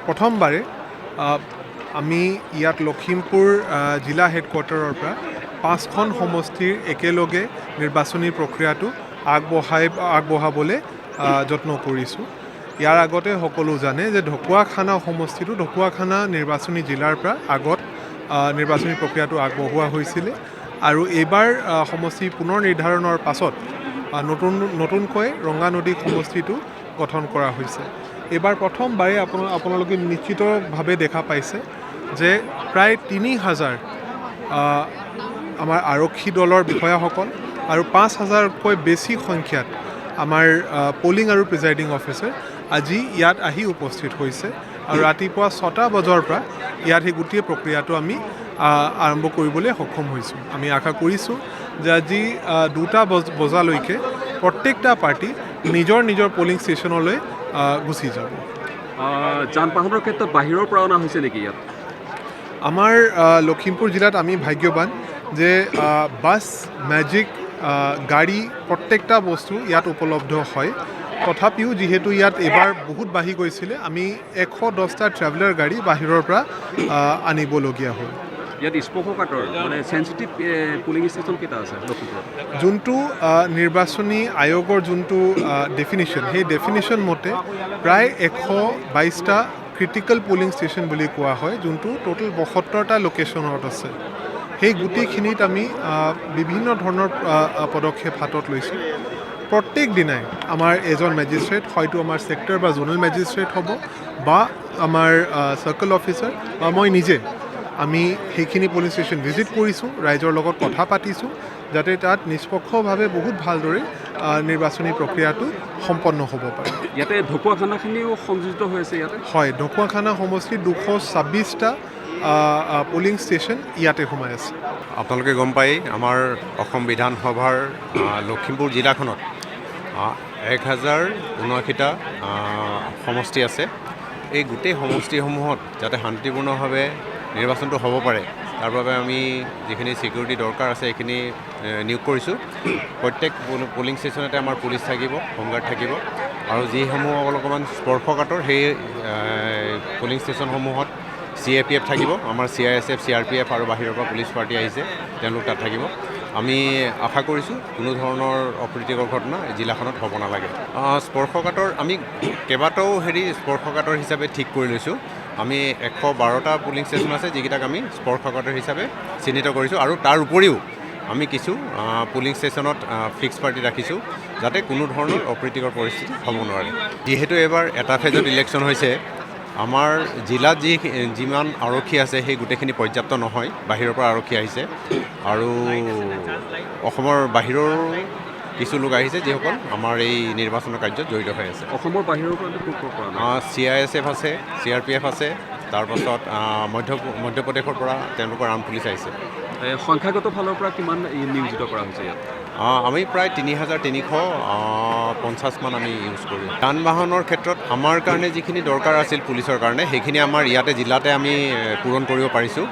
প্ৰথমবাৰে আমি ইয়াত লখিমপুৰ জিলা হেডকোৱাৰ্টাৰৰ পৰা 5খন সমষ্টিৰ একেলগে নিৰ্বাচনী প্ৰক্ৰিয়াটো আগবঢ়াবলৈ যত্ন কৰিছোঁ। ইয়াৰ আগতে সকলো জানে যে ঢকুৱাখানা সমষ্টিটো ঢকুৱাখানা নিৰ্বাচনী জিলাৰ পৰা আগত নিৰ্বাচনী প্ৰক্ৰিয়াটো আগবঢ়োৱা হৈছিলে আৰু এইবাৰ সমষ্টি পুনৰ নিৰ্ধাৰণৰ পাছত নতুনকৈ ৰংগানদী সমষ্টিটো গঠন কৰা হৈছে। এইবাৰ প্ৰথমবাৰে আপোনালোকে নিশ্চিতভাৱে দেখা পাইছে যে প্ৰায় 3000 আমাৰ আৰক্ষী দলৰ বিষয়াসকল আৰু 5000তকৈ বেছি সংখ্যাত আমাৰ পলিং আৰু প্ৰিজাইডিং অফিচাৰ আজি ইয়াত আহি উপস্থিত হৈছে আৰু ৰাতিপুৱা 6টা বজাৰ পৰা ইয়াত সেই গোটেই প্ৰক্ৰিয়াটো আমি আৰম্ভ কৰিবলৈ সক্ষম হৈছোঁ। আমি আশা কৰিছোঁ যে আজি 2টা বজালৈকে প্ৰত্যেকটা পাৰ্টি নিজৰ নিজৰ পলিং ষ্টেচনলৈ গুচি যাব। যান বাহনৰ ক্ষেত্ৰত বাহিৰৰ পৰা অনা হৈছে নেকি ইয়াত? আমাৰ লখিমপুৰ জিলাত আমি ভাগ্যৱান যে বাছ, মেজিক, গাড়ী প্ৰত্যেকটা বস্তু ইয়াত উপলব্ধ হয়। তথাপিও যিহেতু ইয়াত এইবাৰ বহুত বাঢ়ি গৈছিলে, আমি 110টা ট্ৰেভেলাৰ গাড়ী বাহিৰৰ পৰা আনিবলগীয়া হ'ল। ইয়াত স্পৰ্শকাতৰ মানে চেঞ্চিটিভ পুলিং ষ্টেচন কেইটা আছে লখিমপুৰত? যোনটো নিৰ্বাচনী আয়োগৰ যোনটো ডেফিনিশ্যন, সেই ডেফিনিশ্যন মতে প্ৰায় 122টা ক্ৰিটিকেল পুলিং ষ্টেচন বুলি কোৱা হয়, যোনটো টোটেল 72টা লোকেশ্যনত আছে। সেই গোটেইখিনিত আমি বিভিন্ন ধৰণৰ পদক্ষেপ হাতত লৈছোঁ। প্ৰত্যেক দিনাই আমাৰ এজন মেজিষ্ট্ৰেট, হয়তো আমাৰ ছেক্টৰ বা জোনেল মেজিষ্ট্ৰেট হ'ব বা আমাৰ চাৰ্কল অফিচাৰ বা মই নিজে, আমি সেইখিনি পুলিং ষ্টেচন ভিজিট কৰিছোঁ, ৰাইজৰ লগত কথা পাতিছোঁ, যাতে তাত নিষ্পক্ষভাৱে বহুত ভালদৰে নিৰ্বাচনী প্ৰক্ৰিয়াটো সম্পন্ন হ'ব পাৰে। ইয়াতে ঢকুৱাখানাখিনিও সংযোজিত হৈ আছে ইয়াতে? হয়, ঢকুৱাখানা সমষ্টিৰ 226টা পলিং ষ্টেচন ইয়াতে সোমাই আছে। আপোনালোকে গম পাই আমাৰ অসম বিধানসভাৰ লখিমপুৰ জিলাখনত 1079টা সমষ্টি আছে। এই গোটেই সমষ্টিসমূহত যাতে শান্তিপূৰ্ণভাৱে নিৰ্বাচনটো হ'ব পাৰে, তাৰ বাবে আমি যিখিনি ছিকিউৰিটি দৰকাৰ আছে সেইখিনি নিয়োগ কৰিছোঁ। প্ৰত্যেক পলিং ষ্টেচনতে আমাৰ পুলিচ থাকিব, হোমগাৰ্ড থাকিব আৰু যিসমূহ অলপমান স্পৰ্শকাতৰ সেই পলিং ষ্টেচনসমূহত CAPF থাকিব, আমাৰ CISF, CRPF আৰু বাহিৰৰ পৰা পুলিচ পাৰ্টি আহিছে, তেওঁলোক তাত থাকিব। আমি আশা কৰিছোঁ কোনো ধৰণৰ অপ্ৰীতিকৰ ঘটনা জিলাখনত হ'ব নালাগে। স্পৰ্শকাতৰ আমি কেইবাটাও স্পৰ্শকাতৰ হিচাপে ঠিক কৰি লৈছোঁ। আমি 112টা পুলিং ষ্টেচন আছে, যিকেইটাক আমি স্পৰ্শকাতৰ হিচাপে চিহ্নিত কৰিছোঁ আৰু তাৰ উপৰিও আমি কিছু পুলিং ষ্টেচনত ফিক্স পাৰ্টি ৰাখিছোঁ, যাতে কোনো ধৰণৰ অপ্ৰীতিকৰ পৰিস্থিতি হ'ব নোৱাৰে। যিহেতু এইবাৰ এটা ফেজত ইলেকশ্যন হৈছে, আমাৰ জিলাত যিমান আৰক্ষী আছে সেই গোটেইখিনি পৰ্যাপ্ত নহয়, বাহিৰৰ পৰা আৰক্ষী আহিছে আৰু অসমৰ বাহিৰৰ কিছু লোক আহিছে, যিসকল আমাৰ এই নিৰ্বাচনৰ কাৰ্যত জড়িত হৈ আছে। অসমৰ বাহিৰৰ পৰা CISF আছে, CRPF আছে, তাৰপাছত মধ্যপ্ৰদেশৰ পৰা তেওঁলোকৰ আৰ্ম পুলিচ আহিছে। সংখ্যাগত ফালৰ পৰা কিমান নিয়োজিত কৰা হৈছে ইয়াত? আমি প্ৰায় 3350মান আমি ইউজ কৰোঁ। যান বাহনৰ ক্ষেত্ৰত আমাৰ কাৰণে যিখিনি দৰকাৰ আছিল পুলিচৰ কাৰণে, সেইখিনি আমাৰ ইয়াতে জিলাতে আমি পূৰণ কৰিব পাৰিছোঁ।